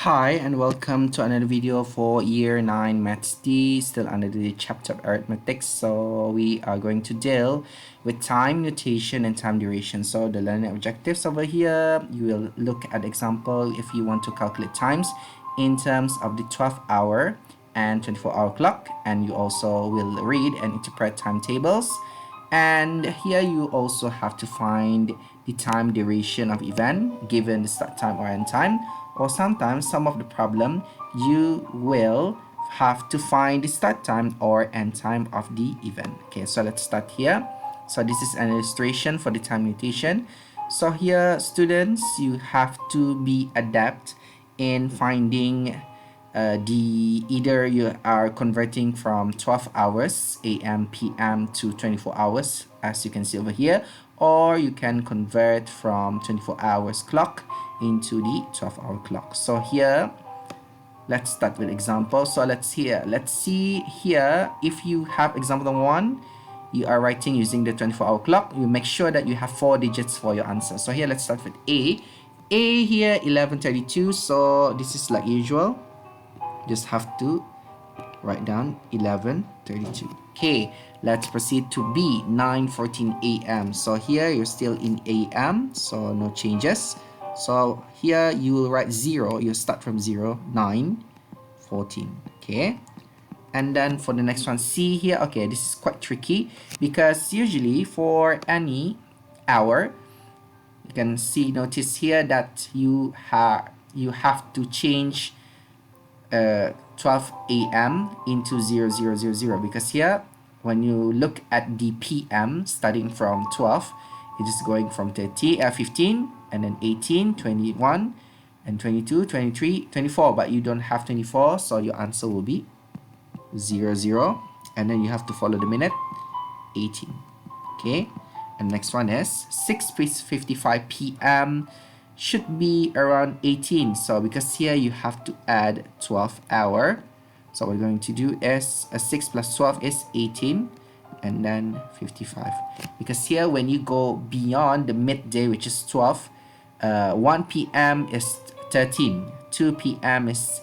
Hi and welcome to another video for Year 9 Maths D, still under the chapter of arithmetic. So we are going to deal with time notation and time duration. So the learning objectives over here, you will look at example if you want to calculate times in terms of the 12-hour and 24-hour clock, and you also will read and interpret timetables. And here you also have to find the time duration of event given the start time or end time, or sometimes some of the problem you will have to find the start time or end time of the event. Okay, so let's start here. So this is an illustration for the time notation. So here, students, you have to be adept in finding either you are converting from 12 hours AM PM to 24 hours, as you can see over here, or you can convert from 24 hours clock into the 12-hour clock. So here, let's start with example. So let's see here, if you have example number 1, you are writing using the 24-hour clock, you make sure that you have 4 digits for your answer. So here, let's start with A here 11:32. So this is like usual, just have to write down 11:32. Okay, let's proceed to B, 9:14 a.m. So here you're still in AM, so no changes. So here you will write 0, you start from 0, 9:14. Okay, and then for the next one, C here, okay, this is quite tricky because usually for any hour, you can see, notice here that you have to change 12 a.m. into 0000, because here when you look at the PM starting from 12, it is going from 15 and then 18, 21 and 22, 23, 24, but you don't have 24, so your answer will be 00, and then you have to follow the minute, 18. Okay, and next one is 6:55 p.m. should be around 18. So because here you have to add 12 hour, so what we're going to do is 6 plus 12 is 18, and then 55, because here when you go beyond the midday, which is 12, 1 p.m. is 13, 2 p.m. is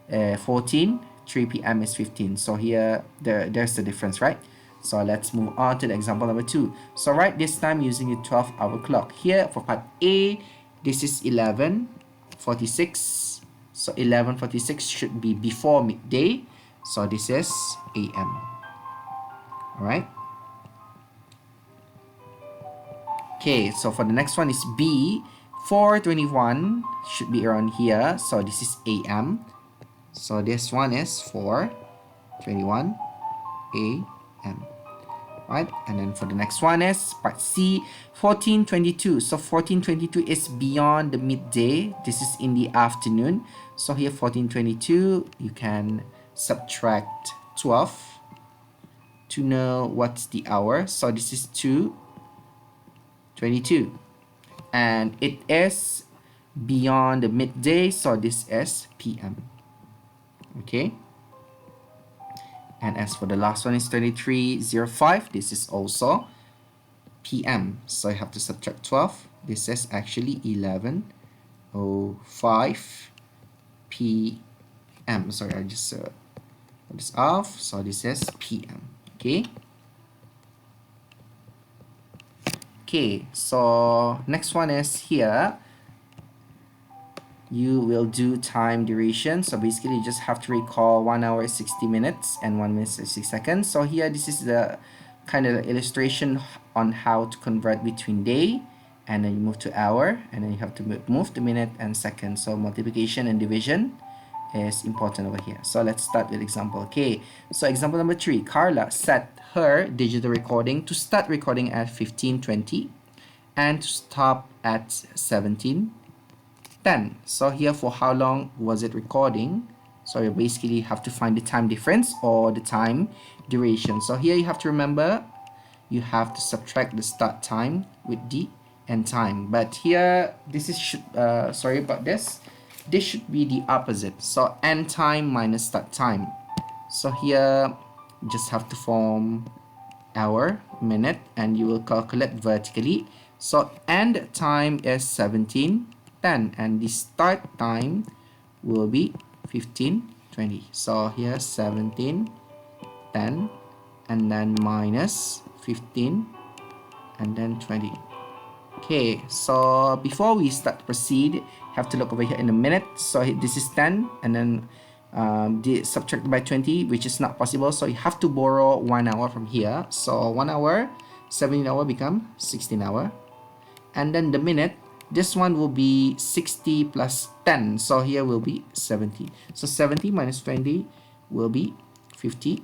14, 3 p.m. is 15. So here there's the difference, right? So let's move on to the example number 2. So write this time using a 12-hour clock. Here for part A, this is 11:46. So 11:46 should be before midday. So this is AM. Alright. Okay, so for the next one is B. 4:21 should be around here. So this is AM. So this one is 4:21 AM. Right, and then for the next one is part C, 14:22. So 14:22 is beyond the midday. This is in the afternoon. So here 14:22, you can subtract 12 to know what's the hour. So this is 2:22, and it is beyond the midday, so this is PM. Okay, and as for the last one is 23:05, this is also PM, so you have to subtract 12. This is actually 11:05 PM. Sorry, I just put this off. So this is PM. Okay. Okay, so next one is here. You will do time duration. So basically you just have to recall 1 hour is 60 minutes and 1 minute is 6 seconds. So here this is the kind of illustration on how to convert between day, and then you move to hour, and then you have to move to minute and second. So multiplication and division is important over here. So let's start with example. Okay, so example number 3, Carla set her digital recording to start recording at 15:20 and to stop at 17:10. So here, for how long was it recording? So you basically have to find the time difference or the time duration. So here you have to remember, you have to subtract the start time with the end time. But here, this is sorry about this. This should be the opposite. So end time minus start time. So here, you just have to form hour, minute, and you will calculate vertically. So end time is 17:10, and the start time will be 15, 20. So here 17, 10, and then minus 15, and then 20. Okay, so before we start to proceed, have to look over here in a minute. So this is 10, and then subtracted by 20, which is not possible. So you have to borrow 1 hour from here. So 1 hour, 17 hour become 16 hour. And then the minute, this one will be 60 plus 10. So here will be 70. So 70 minus 20 will be 50.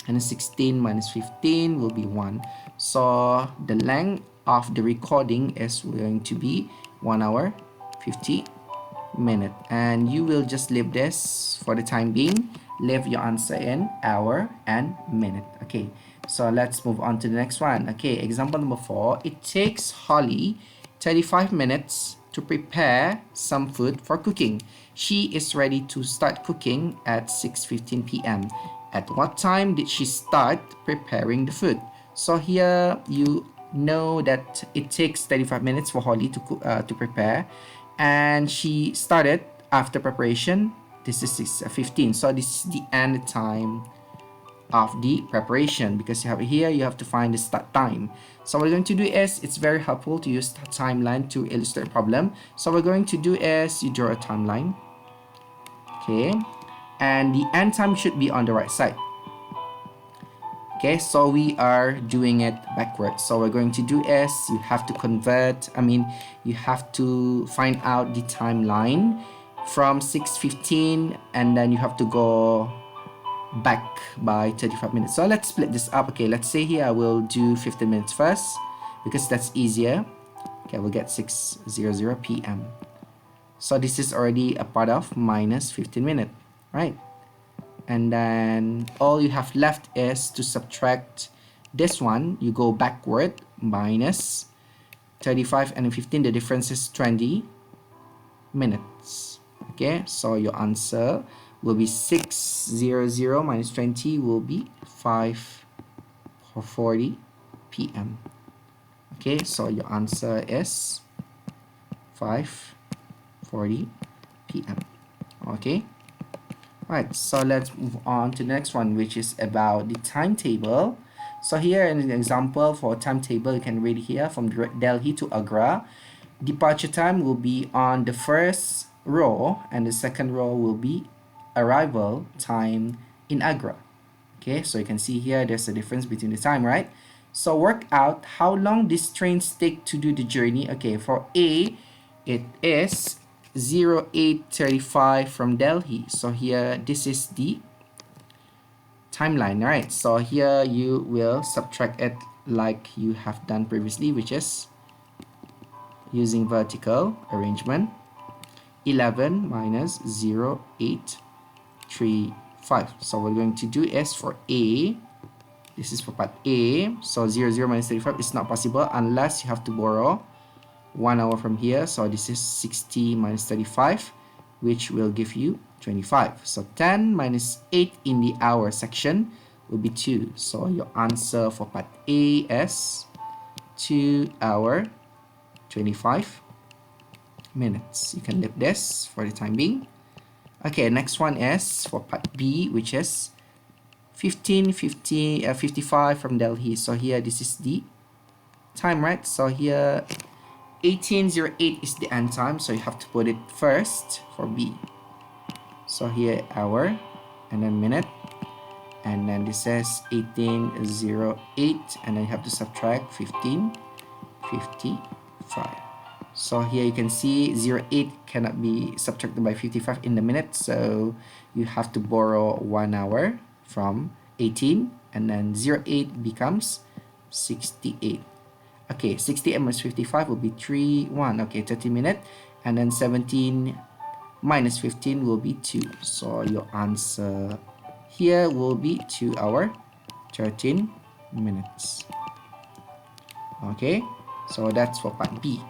And then 16 minus 15 will be 1. So the length of the recording is going to be 1 hour 50 minutes. And you will just leave this for the time being. Leave your answer in hour and minute. Okay, so let's move on to the next one. Okay, example number 4. It takes Holly 35 minutes to prepare some food for cooking. She is ready to start cooking at 6:15 p.m. At what time did she start preparing the food? So here you know that it takes 35 minutes for Holly to prepare, and she started after preparation. This is 6:15. So this is the end time of the preparation, because you have here you have to find the start time. So what we're going to do is, it's very helpful to use the timeline to illustrate a problem. So what we're going to do is, you draw a timeline. Okay, and the end time should be on the right side. Okay, so we are doing it backwards. So we're going to do is, you have to you have to find out the timeline from 6:15, and then you have to go back by 35 minutes. So let's split this up. Okay, let's say here I will do 15 minutes first, because that's easier. Okay, we'll get 6:00 p.m. So this is already a part of minus 15 minutes, right? And then all you have left is to subtract this one. You go backward, minus 35 and 15. The difference is 20 minutes. Okay, so your answer will be 6:00 minus 20 will be 5:40 p.m. Okay, so your answer is 5:40 p.m. Okay. Right, so let's move on to the next one, which is about the timetable. So here in an example for timetable, you can read here from Delhi to Agra. Departure time will be on the first row, and the second row will be arrival time in Agra. Okay, so you can see here there's a difference between the time, right? So work out how long these trains take to do the journey. Okay, for A, it is 08:35 from Delhi. So here, this is the timeline, right? So here you will subtract it like you have done previously, which is using vertical arrangement. 11 minus 0835. So what we're going to do is for A, this is for part A. So 00 minus 35 is not possible unless you have to borrow 1 hour from here. So this is 60 minus 35, which will give you 25. So 10 minus 8 in the hour section will be 2. So your answer for part A is 2 hour 25 minutes. You can leave this for the time being. Okay, next one is for part B, which is 55 from Delhi. So here, this is the time, right? So here 18:08 is the end time, so you have to put it first for B. So here hour, and then minute, and then this says 18:08, and then you have to subtract 15:55. So here you can see 08 cannot be subtracted by 55 in the minute, so you have to borrow 1 hour from 18, and then 08 becomes 68. Okay, 68 minus 55 will be 1. Okay, 30 minutes. And then 17 minus 15 will be 2. So your answer here will be 2 hour 13 minutes. Okay, so that's for part B.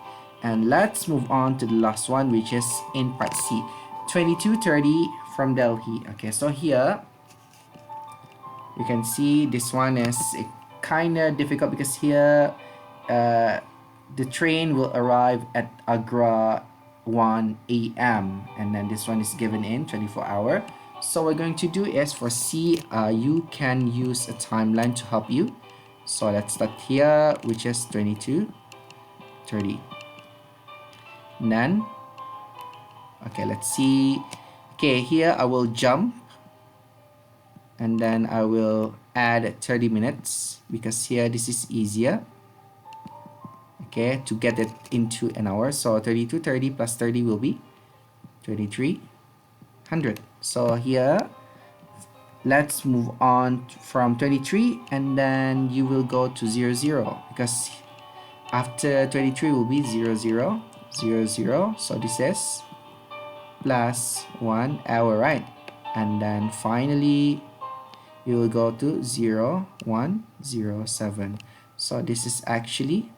And let's move on to the last one, which is in part C. 22:30 from Delhi. Okay, so here you can see this one is kind of difficult, because here the train will arrive at Agra 1 a.m. and then this one is given in 24-hour. So what we're going to do is for C, you can use a timeline to help you. So let's start here, which is 22:30. And then, okay, let's see. Okay, here I will jump and then I will add 30 minutes because here this is easier. Okay, to get it into an hour. So 32:30 plus 30 will be 2300. So here, let's move on from 23 and then you will go to 00 because after 23 will be 0000. So this is plus 1 hour, right? And then finally you will go to 0107. So this is actually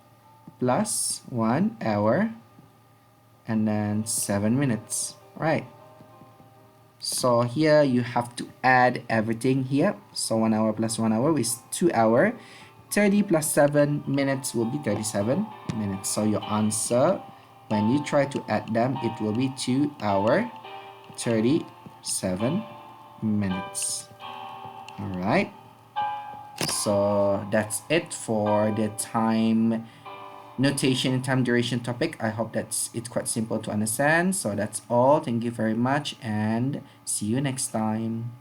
plus 1 hour and then 7 minutes, right? So here you have to add everything here. So 1 hour plus 1 hour is 2 hour. 30 plus 7 minutes will be 37 minutes. So your answer, when you try to add them, it will be 2 hour 37 minutes. All right. So that's it for the time notation and time duration topic. I hope it's quite simple to understand. So that's all. Thank you very much and see you next time.